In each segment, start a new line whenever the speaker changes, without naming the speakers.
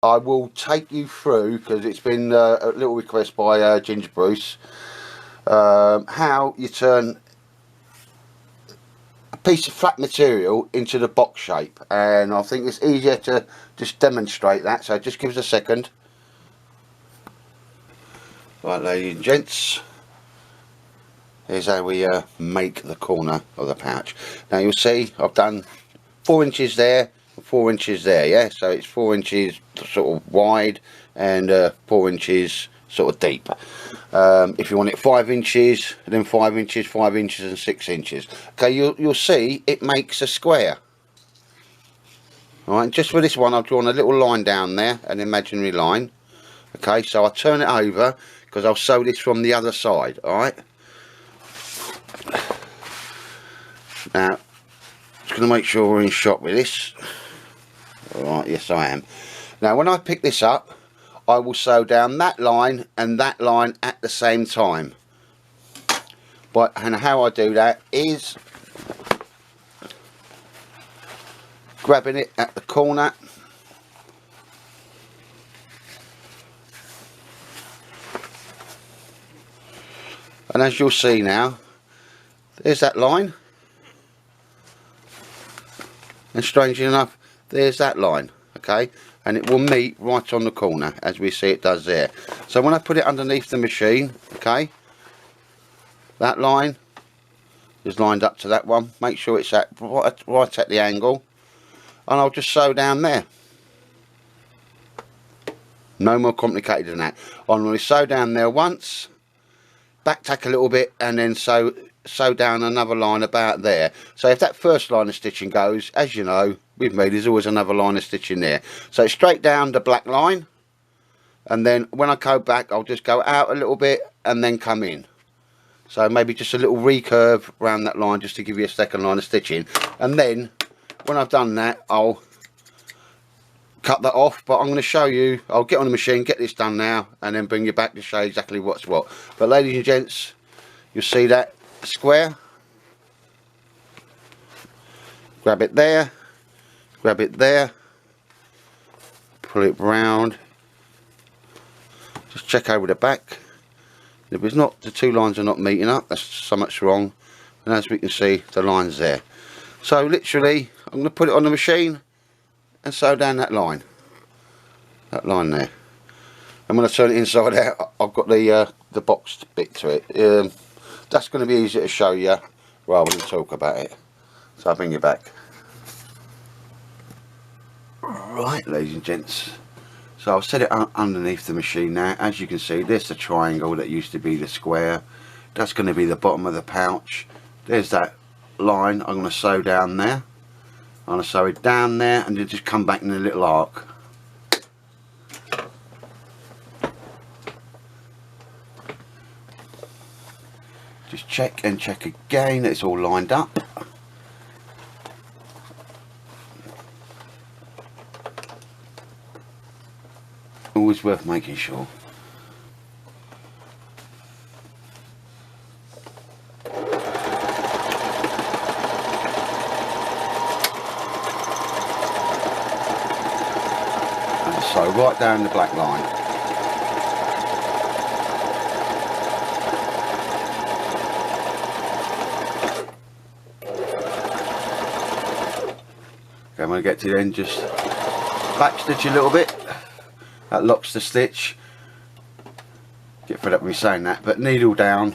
I will take you through, because it's been a little request by Ginger Bruce, how you turn a piece of flat material into the box shape, and I think it's easier to just demonstrate that, so just give us a second. Right, ladies and gents, here's how we make the corner of the pouch. Now you'll see I've done 4 inches there, 4 inches there, yeah, so it's 4 inches sort of wide and 4 inches sort of deep. If you want it 5 inches, then 5 inches, 5 inches and 6 inches. Okay, you'll see it makes a square. Alright, just for this one I've drawn a little line down there, an imaginary line. Okay, so I'll turn it over because I'll sew this from the other side. Alright, now just going to make sure we're in shot with this. Alright, yes I am. Now when I pick this up, I will sew down that line and that line at the same time. And how I do that is grabbing it at the corner, and as you'll see now, there's that line, and strangely enough there's that line. Okay, and it will meet right on the corner as we see it does there. So when I put it underneath the machine, okay, that line is lined up to that one. Make sure it's at right at the angle, and I'll just sew down there. No more complicated than that. I'm going to sew down there once, back tack a little bit, and then sew down another line about there. So if that first line of stitching goes, as you know with me, there's always another line of stitching there. So straight down the black line, and then when I go back I'll just go out a little bit and then come in. So maybe just a little recurve around that line just to give you a second line of stitching, and then when I've done that I'll cut that off. But I'm going to show you, I'll get on the machine, get this done now, and then bring you back to show exactly what's what. But ladies and gents, you'll see that square, grab it there, grab it there, pull it round, just check over the back. If it's not, the two lines are not meeting up, that's something's wrong, and as we can see the line's there. So literally I'm going to put it on the machine and sew down that line there, and when I turn it inside out I've got the boxed bit to it. That's going to be easier to show you rather than talk about it, so I'll bring you back. Right, ladies and gents, so I'll set it underneath the machine now. As you can see, there's the triangle that used to be the square. That's going to be the bottom of the pouch. There's that line I'm going to sew down there. I'm going to sew it down there and then just come back in a little arc. Just check and check again that it's all lined up. Always worth making sure. And so right down the black line. Okay, I'm going to get to the end, just back stitch a little bit. That locks the stitch. Get fed up with me saying that, but needle down,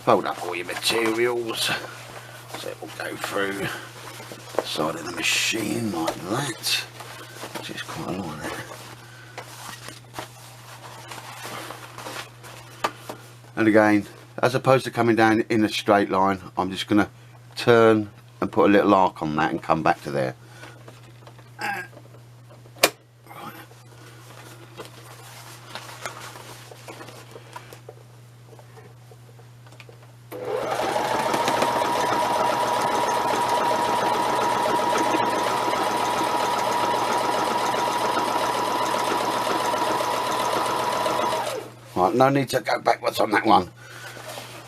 fold up all your materials so it will go through the side of the machine like that, which is quite a line there. And again, as opposed to coming down in a straight line, I'm just going to turn and put a little arc on that and come back to there. Right, no need to go backwards on that one.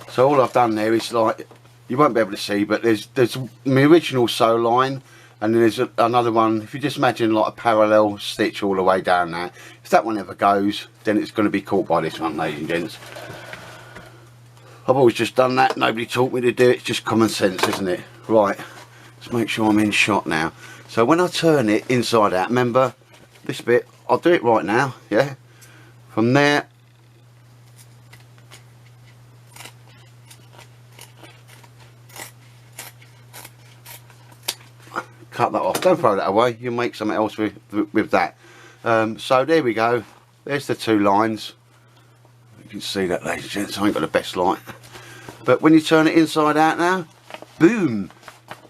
So all I've done there is, like, you won't be able to see, but there's my original sew line, and then there's another one. If you just imagine like a parallel stitch all the way down there, if that one ever goes, then it's going to be caught by this one, ladies and gents. I've always just done that, nobody taught me to do it, it's just common sense, isn't it? Right, let's make sure I'm in shot now. So when I turn it inside out, remember this bit, I'll do it right now, yeah? From there, cut that off, don't throw that away, you'll make something else with that. So there we go, there's the two lines. You can see that, ladies and gents, I ain't got the best light. But when you turn it inside out now, boom,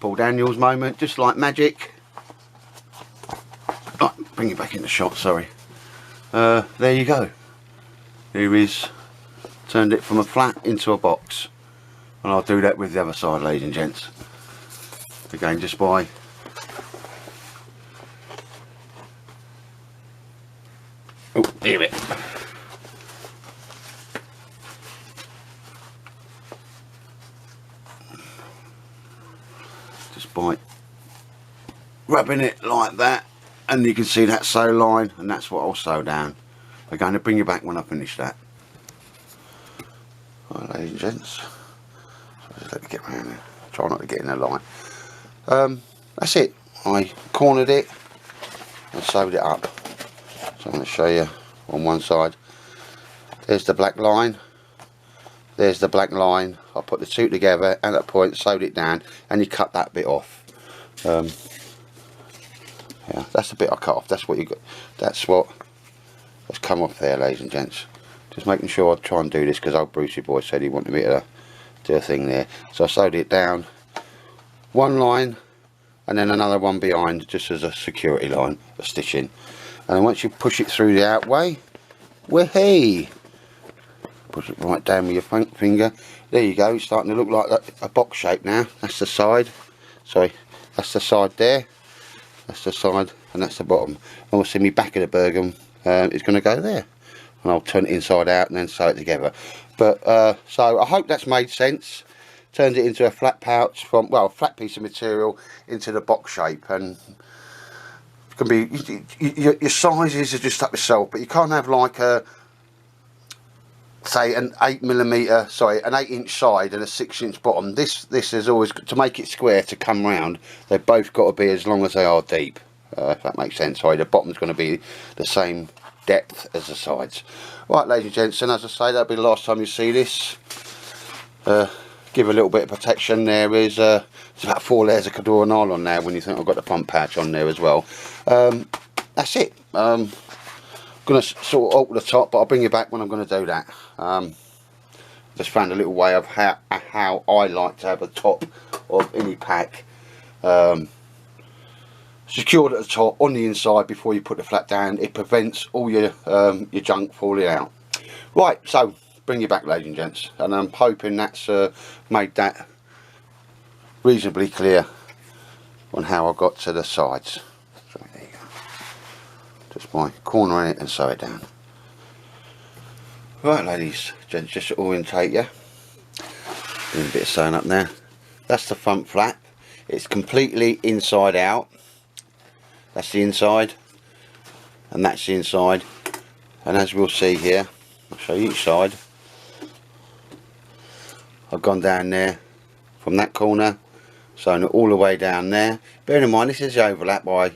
Paul Daniels moment, just like magic. Oh, bring it back into shot, sorry. There you go. Here is, turned it from a flat into a box. And I'll do that with the other side, ladies and gents. Again, just by hear it. Just by rubbing it like that, and you can see that sew line, and that's what I'll sew down. I'm going to bring you back when I finish that. Right, ladies and gents, so just let me get around there. Try not to get in the line. That's it. I cornered it and sewed it up. So I'm going to show you on one side. There's the black line. There's the black line. I put the two together at that point, sewed it down, and you cut that bit off. Yeah, that's the bit I cut off. That's what you got. That's what has come off there, ladies and gents. Just making sure I try and do this because old Brucey boy said he wanted me to do a thing there. So I sewed it down, one line, and then another one behind, just as a security line, a stitching. And then once you push it through the outway, wahey! Push it right down with your front finger. There you go. It's starting to look like a box shape now. That's the side. Sorry, that's the side there. That's the side, and that's the bottom. And we'll see me back of the Bergen. It's going to go there, and I'll turn it inside out and then sew it together. But so I hope that's made sense. Turned it into a flat pouch from, well, a flat piece of material into the box shape, and it can be your sizes are just up yourself, but you can't have like a, say, an 8mm, sorry, an 8-inch side and a 6-inch bottom. This is always, to make it square to come round, they've both got to be as long as they are deep, if that makes sense. Sorry, the bottom's going to be the same depth as the sides. Right, ladies and gents, and as I say, that'll be the last time you see this. Give a little bit of protection. There is it's about 4 layers of Cadora nylon now, when you think I've got the front pouch on there as well. That's it. Going to sort of alter the top, but I'll bring you back when I'm going to do that. Just found a little way of how I like to have a top of any pack secured at the top on the inside before you put the flat down. It prevents all your junk falling out. Right, so bring you back, ladies and gents, and I'm hoping that's made that reasonably clear on how I got to the sides. So there you go. Just by cornering it and sew it down. Right, ladies, gents, just to orientate you. Doing a bit of sewing up there. That's the front flap. It's completely inside out. That's the inside, and that's the inside. And as we'll see here, I'll show you each side. I've gone down there from that corner, sewn it all the way down there. Bear in mind, this is the overlap by, you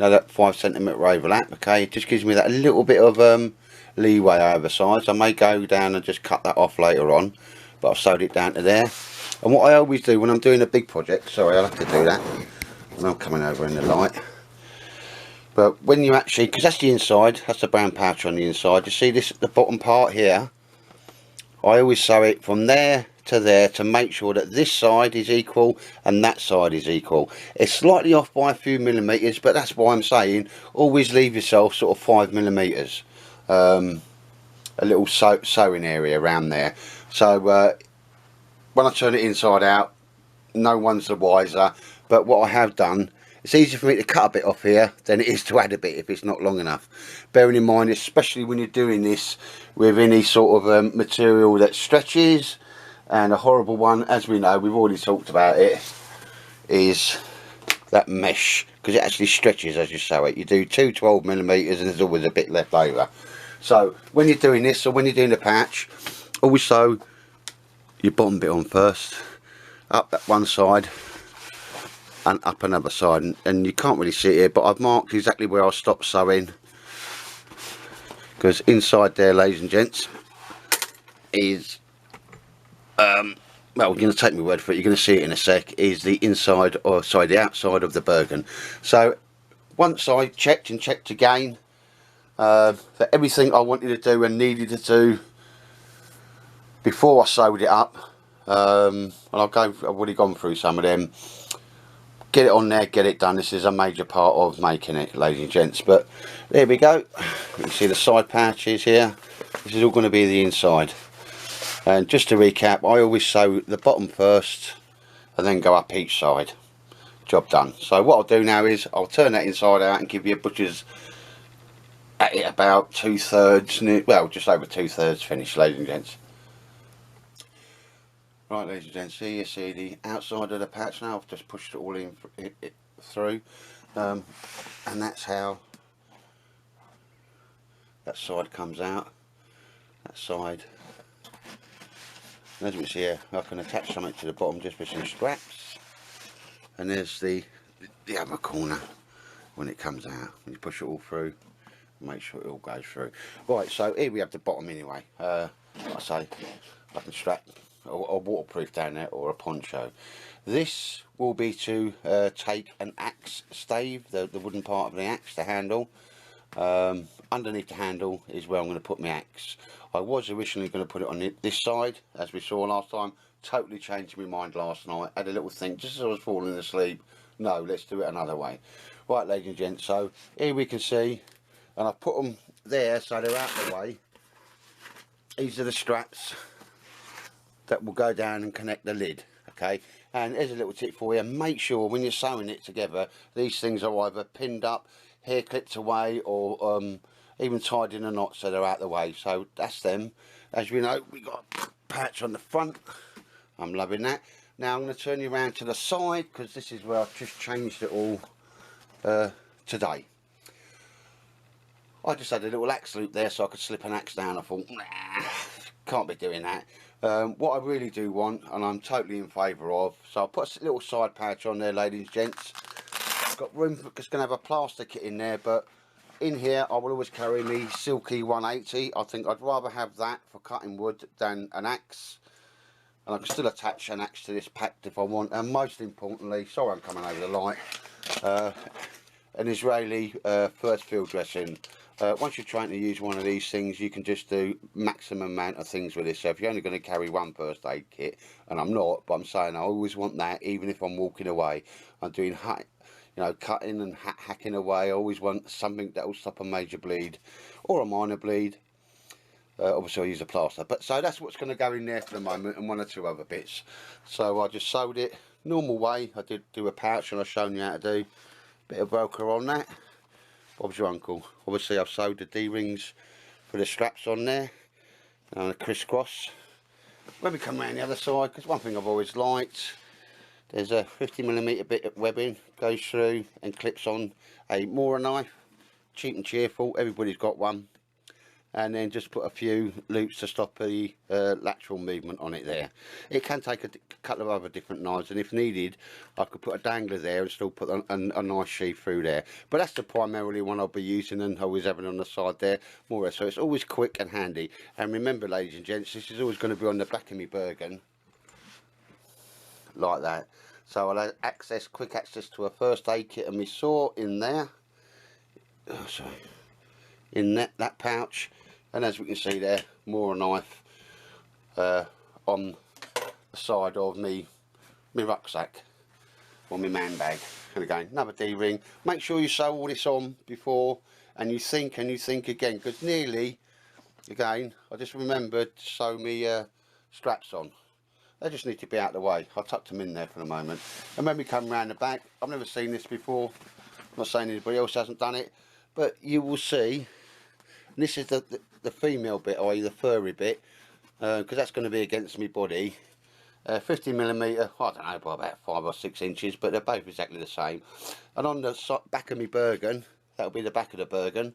know, that 5cm overlap. Okay, it just gives me that little bit of leeway over sides. I may go down and just cut that off later on, but I've sewed it down to there. And what I always do when I'm doing a big project, sorry, I'll have to do that when I'm coming over in the light. But when you actually, because that's the inside, that's the brown pouch on the inside, you see this, the bottom part here, I always sew it from there to make sure that this side is equal and that side is equal. It's slightly off by a few millimeters, but that's why I'm saying always leave yourself sort of 5mm, a little sewing area around there. So when I turn it inside out, no one's the wiser. But what I have done, it's easier for me to cut a bit off here than it is to add a bit if it's not long enough. Bearing in mind, especially when you're doing this with any sort of material that stretches, and a horrible one, as we know, we've already talked about it, is that mesh, because it actually stretches as you sew it. You do two 12mm and there's always a bit left over. So when you're doing this, or when you're doing the patch, always sew your bottom bit on first, up that one side and up another side, and you can't really see it here, but I've marked exactly where I'll stop sewing, because inside there, ladies and gents, is well, you're going to take my word for it, you're going to see it in a sec, is the inside, or sorry, the outside of the Bergen. So once I checked and checked again for everything I wanted to do and needed to do before I sewed it up, and I've already gone through some of them. Get it on there, get it done. This is a major part of making it, ladies and gents. But there we go. You can see the side pouches here. This is all going to be the inside. And just to recap, I always sew the bottom first and then go up each side. Job done. So what I'll do now is I'll turn that inside out and give you a butcher's at it about 2/3, well, just over 2/3 finished, ladies and gents. Right, ladies and gents, here you see the outside of the patch now. I've just pushed it all in through, and that's how that side comes out. That side, and as we see here, I can attach something to the bottom just with some straps, and there's the other corner when it comes out. When you push it all through, make sure it all goes through. Right, so here we have the bottom anyway. Like I say, I can strap or waterproof down there, or a poncho. This will be to take an axe stave, the wooden part of the axe, the handle. Underneath the handle is where I'm going to put my axe. I was originally going to put it on this side, as we saw last time. Totally changed my mind last night. Had a little think just as I was falling asleep. No, let's do it another way. Right, ladies and gents, so here we can see, and I've put them there so they're out of the way. These are the straps that will go down and connect the lid. Okay, and there's a little tip for you: make sure when you're sewing it together, these things are either pinned up, hair clipped away, or even tied in a knot so they're out of the way. So that's them. As we know, we got a patch on the front. I'm loving that. Now I'm going to turn you around to the side, because this is where I've just changed it all today. I just had a little axe loop there so I could slip an axe down. I thought, nah, can't be doing that. What I really do want, and I'm totally in favour of, so I'll put a little side pouch on there, ladies and gents. I've got room for, it's going to have a plaster kit in there, but in here I will always carry me Silky 180. I think I'd rather have that for cutting wood than an axe, and I can still attach an axe to this pack if I want. And most importantly, sorry I'm coming over the light, an Israeli first field dressing. Once you're trying to use one of these things, you can just do maximum amount of things with this. So if you're only going to carry one first aid kit, and I'm not, but I'm saying I always want that, even if I'm walking away, I'm doing cutting and hacking away. I always want something that will stop a major bleed or a minor bleed. Obviously I use a plaster, but so that's what's going to go in there for the moment, and one or two other bits. So I just sewed it normal way. I did do a pouch, and I've shown you how to do. Bit of Velcro on that. Bob's your uncle. Obviously I've sewed the D-rings for the straps on there, and a crisscross. When we come around the other side, because one thing I've always liked, there's a 50mm bit of webbing, goes through and clips on a Mora knife. Cheap and cheerful, everybody's got one. And then just put a few loops to stop the lateral movement on it there. It can take a couple of other different knives, and if needed I could put a dangler there and still put a nice sheath through there. But that's the primarily one I'll be using, and always having on the side there, more or less. So it's always quick and handy. And remember, ladies and gents, this is always going to be on the back of my Bergen, like that. So I'll have quick access to a first aid kit and my saw in there. Oh, sorry. In that pouch, and as we can see there, more a knife on the side of my rucksack or my man bag. And again, another D-ring. Make sure you sew all this on before, and you think again, because nearly again I just remembered to sew me straps on. They just need to be out of the way. I tucked them in there for the moment. And when we come round the back, I've never seen this before, I'm not saying anybody else hasn't done it, but you will see. This is the female bit, i.e. the furry bit, because that's going to be against my body. 50mm, I don't know, by about 5 or 6 inches, but they're both exactly the same. And on the back of my Bergen, that'll be the back of the Bergen,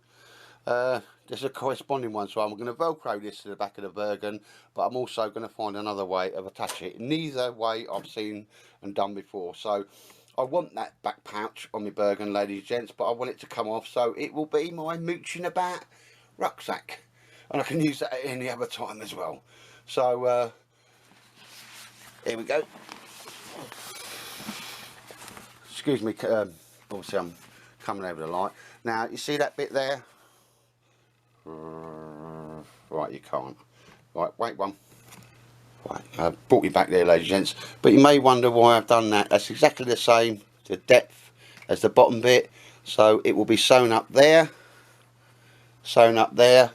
there's a corresponding one, so I'm going to velcro this to the back of the Bergen, but I'm also going to find another way of attaching it. Neither way I've seen and done before, so I want that back pouch on my Bergen, ladies and gents, but I want it to come off, so it will be my mooching about rucksack, and I can use that at any other time as well. So here we go. Excuse me, obviously I'm coming over the light. Now you see that bit there? Right, you can't. Right, wait one. Right, I've brought you back there, ladies and gents. But you may wonder why I've done that. That's exactly the same, the depth as the bottom bit. So it will be sewn up there. Sewn up there.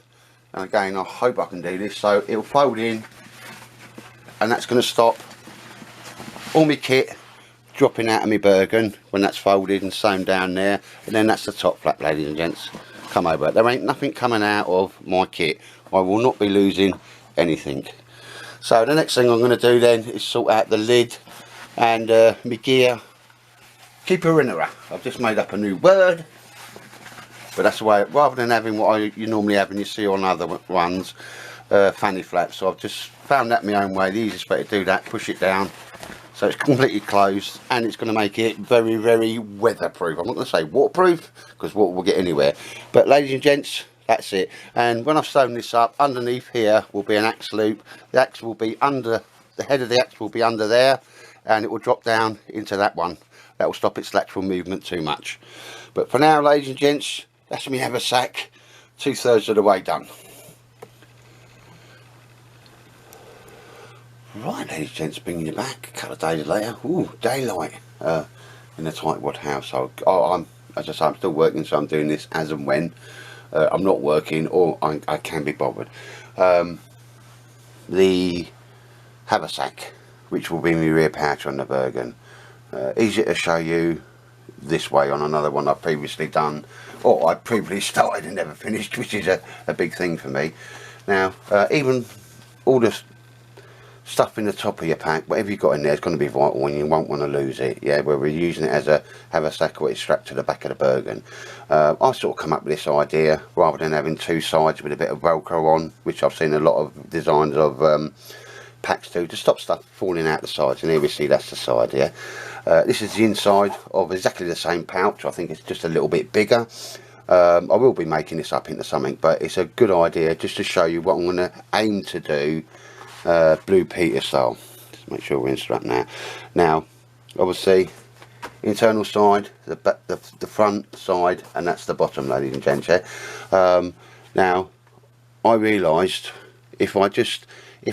And again, I hope I can do this. So it'll fold in. And that's going to stop all my kit dropping out of my Bergen when that's folded and sewn down there. And then that's the top flap, ladies and gents. Come over. There ain't nothing coming out of my kit. I will not be losing anything. So the next thing I'm going to do then is sort out the lid and my gear keeper-innerer. I've just made up a new word, but that's the way, rather than having what you normally have and you see on other ones, fanny flaps. So I've just found that my own way. The easiest way to do that, push it down so it's completely closed, and it's going to make it very, very weatherproof. I'm not going to say waterproof because water will get anywhere, but ladies and gents, that's it. And when I've sewn this up, underneath here will be an axe loop. The axe will be under, the head of the axe will be under there, and it will drop down into that one. That will stop its lateral movement too much. But for now, ladies and gents, that's me haversack, 2/3 of the way done. Right, ladies and gents, bringing you back a couple of days later. Ooh, daylight in the tightwad household. Oh, as I say, I'm still working, so I'm doing this as and when I'm not working, or I can be bothered. The haversack, which will be my rear pouch on the Bergen, easier to show you this way on another one I've previously done, or I previously started and never finished, which is a big thing for me. Now, even all the stuff in the top of your pack, whatever you've got in there is going to be vital and you won't want to lose it. Yeah, where we're using it as a haversack or it's strapped to the back of the Bergen. I sort of come up with this idea rather than having two sides with a bit of Velcro on, which I've seen a lot of designs of packs do, to stop stuff falling out the sides. And here we see that's the side here. This is the inside of exactly the same pouch. I think it's just a little bit bigger. I will be making this up into something, but it's a good idea just to show you what I'm going to aim to do, Blue Peter style. Just make sure we're in strap now. Now, obviously, internal side, the back, the front side, and that's the bottom, ladies and gents. Yeah? Now, I realised if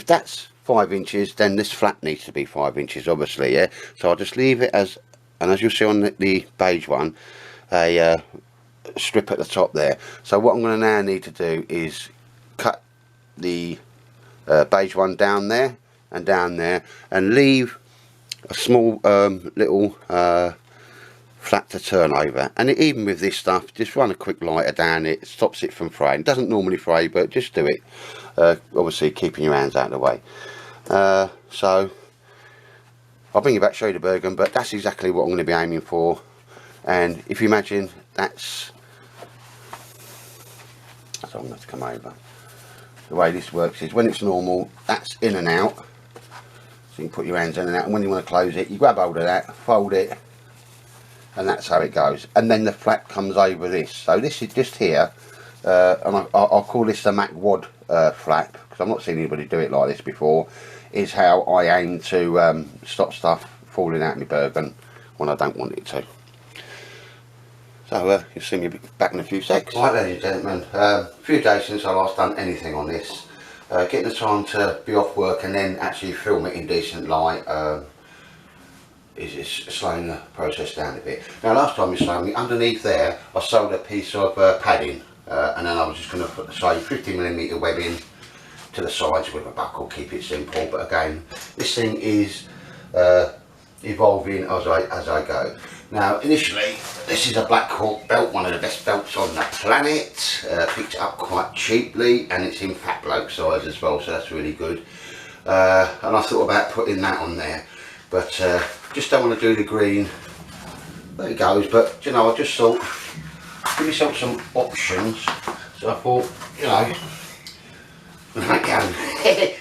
that's 5 inches, then this flap needs to be 5 inches, obviously. Yeah. So I'll just leave it as, and as you'll see on the beige one, a strip at the top there. So what I'm going to now need to do is cut the beige one down there and leave a small little flap to turn over. And even with this stuff, just run a quick lighter down it, stops it from fraying. It doesn't normally fray, but just do it, obviously keeping your hands out of the way. So I'll bring you back, show you the Bergen, but that's exactly what I'm going to be aiming for. And if you imagine, that's I'm going to have to come over. The way this works is when it's normal, that's in and out, so you can put your hands in and out, and when you want to close it, you grab hold of that, fold it, and that's how it goes. And then the flap comes over this. So this is just here, and I'll call this the Mackruckpack flap, because I've not seen anybody do it like this before. Is how I aim to stop stuff falling out of my Bergen when I don't want it to. So you'll see me back in a few seconds. Right, ladies and gentlemen, a few days since I last done anything on this. Getting the time to be off work and then actually film it in decent light is slowing the process down a bit. Now last time you saw me, underneath there I sewed a piece of padding, and then I was just going to put the same 50mm webbing to the sides with a buckle, keep it simple. But again, this thing is evolving as I go. Now initially, this is a Black Hawk belt, one of the best belts on the planet. Picked it up quite cheaply, and it's in fat bloke size as well, so that's really good. and I thought about putting that on there, but just don't want to do the green. There it goes. But you know, I just thought give myself some options, so I thought, you know,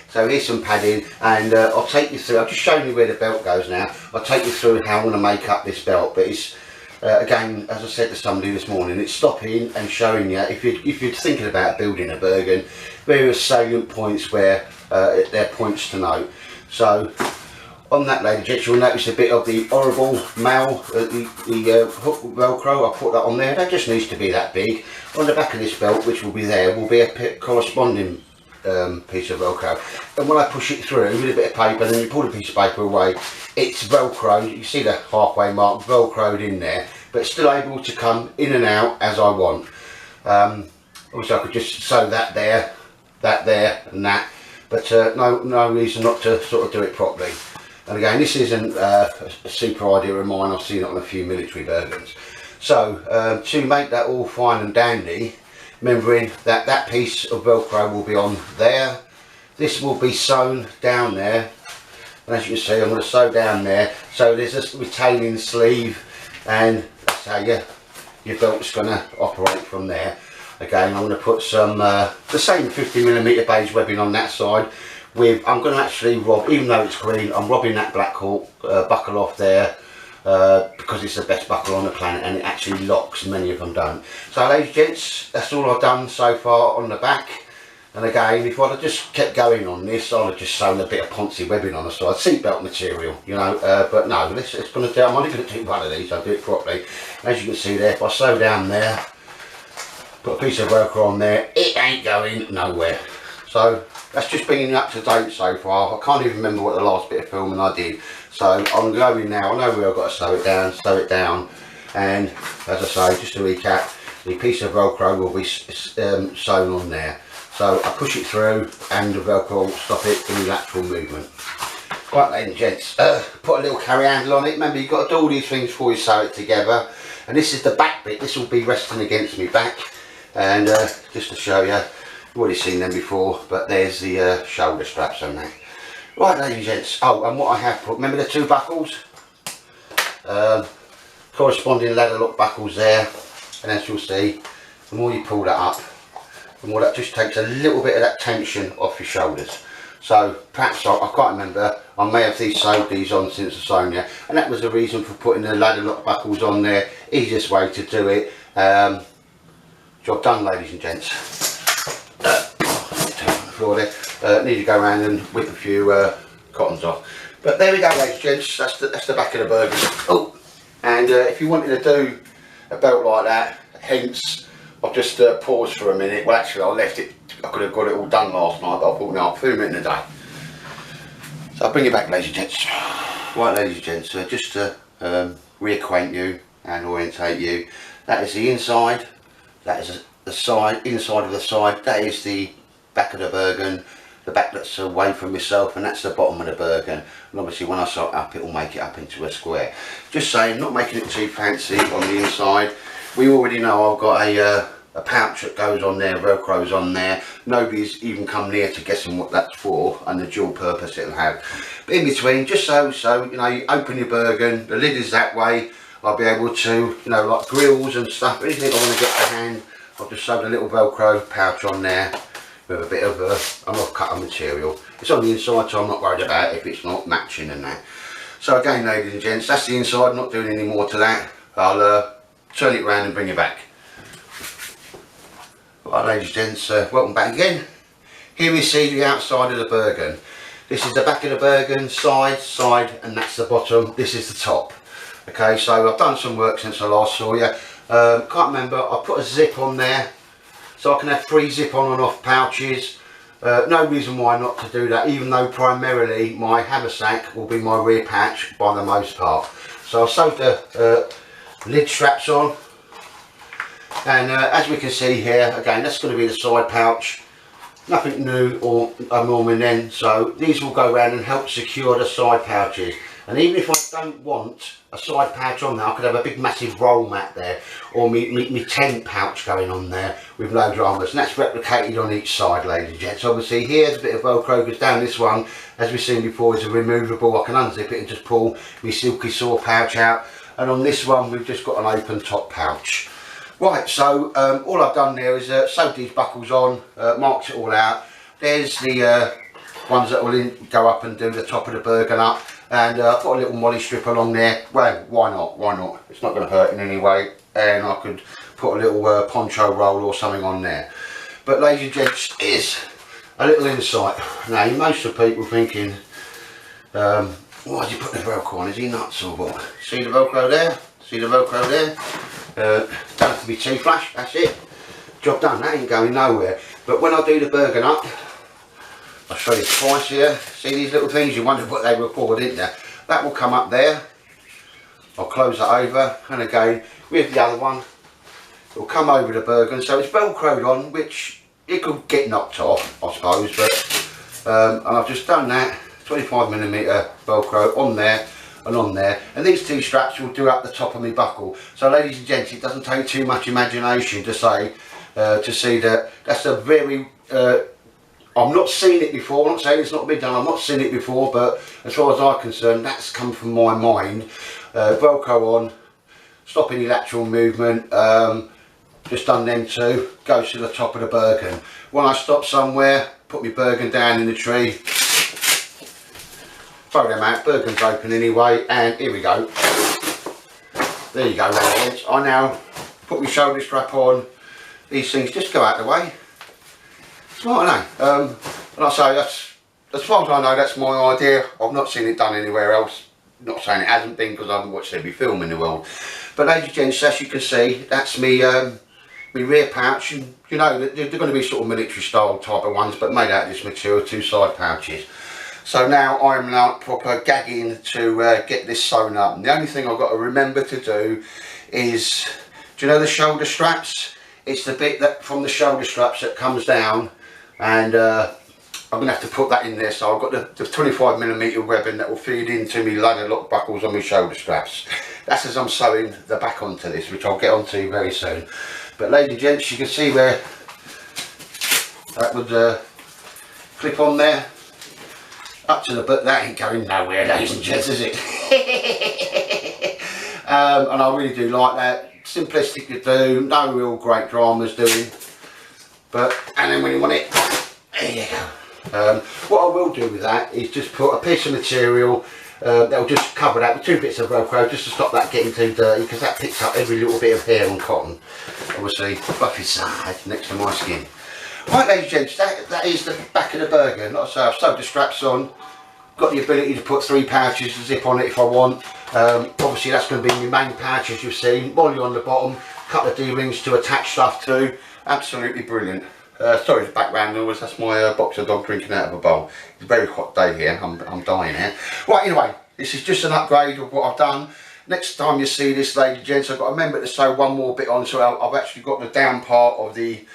so here's some padding, and I'll take you through. I've just shown you where the belt goes now. I'll take you through how I'm going to make up this belt, but it's again, as I said to somebody this morning, it's stopping and showing you, if you're thinking about building a Bergen, various salient points where they're points to note. So on that, ladies and gents, you'll notice a bit of the horrible mail, the hook velcro. I put that on there. That just needs to be that big. On the back of this belt, which will be there, will be a corresponding piece of velcro, and when I push it through with a bit of paper, and then you pull the piece of paper away, it's velcroed. You see the halfway mark velcroed in there, but it's still able to come in and out as I want. Also, I could just sew that there, and that, but no reason not to sort of do it properly. And again, this isn't a super idea of mine. I've seen it on a few military Bergens. So to make that all fine and dandy, remembering that that piece of velcro will be on there, this will be sewn down there, and as you can see, I'm going to sew down there, so there's a retaining sleeve, and that's how your belt's going to operate from there. Again, I'm going to put some the same 50mm beige webbing on that side. I'm going to actually rob, even though it's green, I'm robbing that black hawk buckle off there, because it's the best buckle on the planet, and it actually locks. Many of them don't. So ladies and gents, that's all I've done so far on the back. And again, if I'd have just kept going on this, I'd have just sewn a bit of poncy webbing on the side, seatbelt material, you know, but no, it's going to do, I'm only going to do one of these. I'll do it properly. As you can see there, if I sew down there, put a piece of Velcro on there, it ain't going nowhere. So that's just bringing you up to date so far. I can't even remember what the last bit of filming I did. So I'm going now. I know where I've got to sew it down, and as I say, just to recap, the piece of Velcro will be sewn on there. So I push it through, and the Velcro will stop it in the lateral movement. Right, ladies and gents, put a little carry handle on it. Remember, you've got to do all these things before you sew it together. And this is the back bit. This will be resting against me back, and just to show you, you've already seen them before, but there's the shoulder straps on there. Right, ladies and gents, oh, and what I have put, remember the two buckles? Corresponding ladder lock buckles there, and as you'll see, the more you pull that up, the more that just takes a little bit of that tension off your shoulders. So perhaps, I can't remember, I may have sewed these on since I sewn there, and that was the reason for putting the ladder lock buckles on there. Easiest way to do it. Job done, ladies and gents. Floor there. Need to go around and whip a few cottons off, but there we go, ladies and gents. That's the back of the Bergen. Oh, and if you wanted to do a belt like that, hence I've just paused for a minute. Well, actually I left it, I could have got it all done last night, but I thought, no, I'll film it in a day. So I'll bring it back, ladies and gents. Right, ladies and gents, just to reacquaint you and orientate you, that is the inside, that is the side, inside of the side, that is the back of the Bergen, the back that's away from myself, and that's the bottom of the Bergen. And obviously when I sew it up, it will make it up into a square. Just saying, not making it too fancy on the inside. We already know I've got a pouch that goes on there, Velcro's on there. Nobody's even come near to guessing what that's for and the dual purpose it'll have. But in between, just so you know, you open your Bergen, the lid is that way. I'll be able to, you know, like grills and stuff, anything I want to get to hand, I've just sewed a little Velcro pouch on there with a bit of an off-cutter material. It's on the inside, so I'm not worried about it if it's not matching and that. So again, ladies and gents, that's the inside. I'm not doing any more to that. I'll turn it around and bring it back. Right, ladies and gents, welcome back again. Here we see the outside of the Bergen. This is the back of the Bergen, side, and that's the bottom. This is the top. Okay, so I've done some work since I last saw you. Can't remember, I put a zip on there, so I can have 3 zip on and off pouches. No reason why not to do that, even though primarily my haversack will be my rear patch by the most part. So I've sewed the lid straps on, and as we can see here, again, that's going to be the side pouch. Nothing new or abnormal then, so these will go around and help secure the side pouches. And even if I don't want a side pouch on there, I could have a big massive roll mat there, or me tent pouch going on there with no dramas, and that's replicated on each side, ladies and gents. Obviously here's a bit of Velcro, because down this one, as we've seen before, is a removable. I can unzip it and just pull my silky saw pouch out, and on this one we've just got an open top pouch. Right, so all I've done there is sewed these buckles on, marked it all out. There's the ones that will go up and do the top of the Bergen up, and I've got a little molly strip along there. Well, why not? Why not? It's not going to hurt in any way, and I could put a little poncho roll or something on there. But ladies and gents, here's a little insight. Now, most of the people thinking, why did he put the Velcro on? Is he nuts or what? See the Velcro there? See the Velcro there? Don't have to be too flash, that's it. Job done, that ain't going nowhere. But when I do the Bergen up, I'll show you twice here. See these little things? You wonder what they were for, didn't you? That will come up there. I'll close that over, and again with the other one, it will come over the Bergen. So it's Velcroed on, which it could get knocked off, I suppose. But and I've just done that 25mm Velcro on there and on there, and these two straps will do up the top of my buckle. So ladies and gents, it doesn't take too much imagination to say to see that that's a very I've not seen it before. I'm not saying it's not been done, I've not seen it before, but as far as I'm concerned, that's come from my mind. Velcro on, stopping the lateral movement, just done them two, goes to the top of the Bergen. When I stop somewhere, put my Bergen down in the tree, throw them out, Bergen's open anyway, and here we go. There you go, ladies and gents. I now put my shoulder strap on, these things just go out of the way. Smart, I know. And I say, that's, as far as I know, that's my idea. I've not seen it done anywhere else. Not saying it hasn't been, because I haven't watched every film in the world. But ladies and gents, as you can see, that's me my rear pouch. And, you know, they're going to be sort of military style type of ones, but made out of this material, two side pouches. So now I'm now proper gagging to get this sewn up. And the only thing I've got to remember to do is, do you know the shoulder straps? It's the bit that from the shoulder straps that comes down, and I'm going to have to put that in there. So I've got the 25mm webbing that will feed into me ladder lock buckles on my shoulder straps. That's as I'm sewing the back onto this, which I'll get onto very soon. But ladies and gents, you can see where that would clip on there. Up to the butt, that ain't going nowhere, ladies and gents, is it? And I really do like that. Simplistic to do, no real great dramas doing. But, and then when you want it, there you go. What I will do with that is just put a piece of material that will just cover that with two bits of Velcro, just to stop that getting too dirty, because that picks up every little bit of hair and cotton. Obviously, fluffy side next to my skin. Right, ladies and gents, that is the back of the Bergen. Like I say, I've sewed the straps on, got the ability to put 3 pouches to zip on it if I want. Obviously that's going to be my main pouch, as you've seen, molly on the bottom, couple of D-rings to attach stuff to. Absolutely brilliant. Sorry for the background noise, that's my boxer dog drinking out of a bowl. It's a very hot day here, I'm dying here. Right, anyway, this is just an upgrade of what I've done. Next time you see this, ladies and gents, I've got to remember to sew one more bit on, so I've actually got the down part of the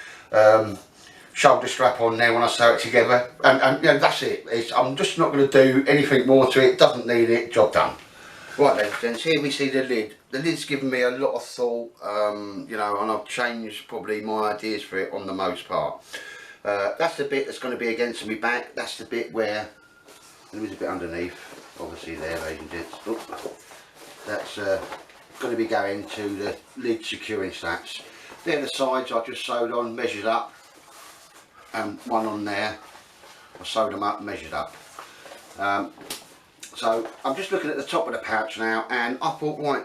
shoulder strap on there when I sew it together, and you know, that's it. I'm just not going to do anything more to it, doesn't need it, job done. Right, ladies and gents, here we see the lid. The lid's given me a lot of thought, you know, and I've changed probably my ideas for it on the most part. That's the bit that's going to be against my back. That's the bit where there is a bit underneath, obviously there, ladies and gents. Oh, that's going to be going to the lid securing straps. They're the sides I just sewed on, measured up, and one on there I sewed them up, measured up. So I'm just looking at the top of the pouch now, and I thought, right,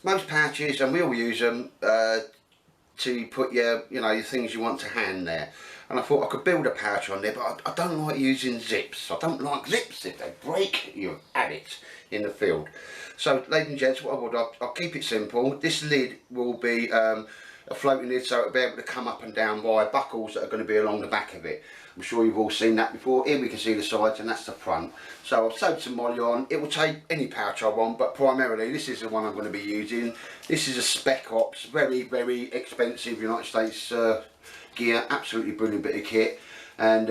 most pouches, and we all use them to put your, you know, your things you want to hand there. And I thought I could build a pouch on there, but I don't like using zips. I don't like zips. If they break, you have it in the field. So, ladies and gents, what I would, I'll keep it simple. This lid will be a floating lid, so it'll be able to come up and down by buckles that are going to be along the back of it. I'm sure you've all seen that before. Here we can see the sides, and that's the front. So I've sewed some molly on. It will take any pouch I want, but primarily this is the one I'm going to be using. This is a Spec Ops, very, very expensive United States gear, absolutely brilliant bit of kit. And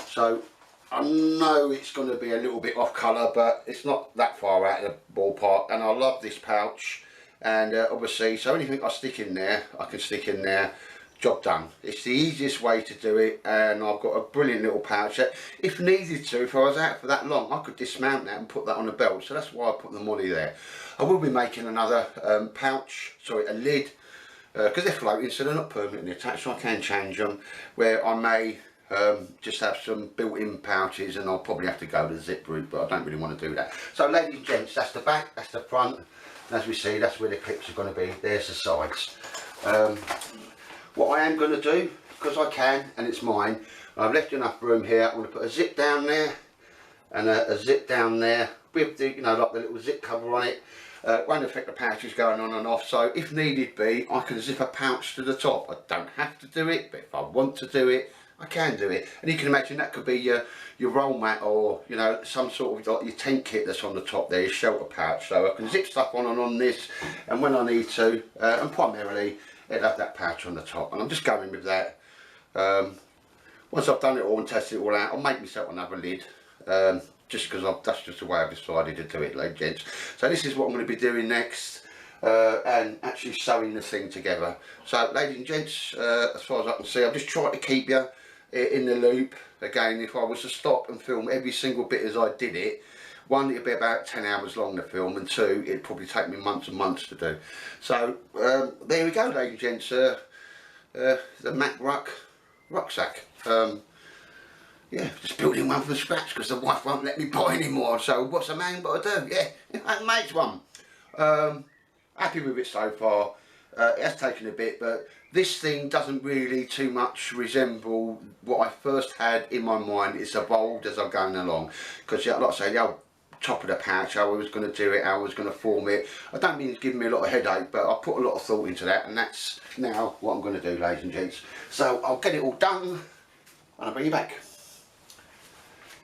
so I know it's going to be a little bit off colour, but it's not that far out of the ballpark, and I love this pouch. And obviously, so anything I stick in there, I can stick in there, job done. It's the easiest way to do it, and I've got a brilliant little pouch that, if needed to, if I was out for that long, I could dismount that and put that on a belt. So that's why I put the molly there. I will be making another pouch, sorry, a lid, because they're floating, so they're not permanently attached, so I can change them, where I may just have some built-in pouches, and I'll probably have to go the zip route, but I don't really want to do that. So ladies and gents, that's the back, that's the front, and as we see, that's where the clips are going to be. There's the sides. What I am going to do, because I can and it's mine, I've left enough room here. I'm going to put a zip down there and a zip down there with the, you know, like the little zip cover on it. Won't affect the pouches going on and off, so if needed be, I can zip a pouch to the top. I don't have to do it, but if I want to do it, I can do it. And you can imagine that could be your roll mat, or you know, some sort of like your tent kit that's on the top there, your shelter pouch. So I can zip stuff on and on this, and when I need to, and primarily it'll have that pouch on the top. And I'm just going with that. Once I've done it all and tested it all out, I'll make myself another lid, just because that's just the way I've decided to do it, ladies and gents. So this is what I'm going to be doing next, and actually sewing the thing together. So ladies and gents, as far as I can see, I've just tried to keep you in the loop. Again, if I was to stop and film every single bit as I did it, one, it'd be about 10 hours long to film, and two, it'd probably take me months and months to do. So there we go, ladies and gents, the Mackruck rucksack. Yeah, just building one from scratch because the wife won't let me buy anymore. So what's a man got to do? Yeah, it makes one. Happy with it so far. It has taken a bit, but this thing doesn't really too much resemble what I first had in my mind. It's evolved as I'm going along, because like I say, the old top of the pouch, how I was going to do it, how I was going to form it, I don't mean it's giving me a lot of headache, but I put a lot of thought into that, and that's now what I'm going to do, ladies and gents. So I'll get it all done and I'll bring you back.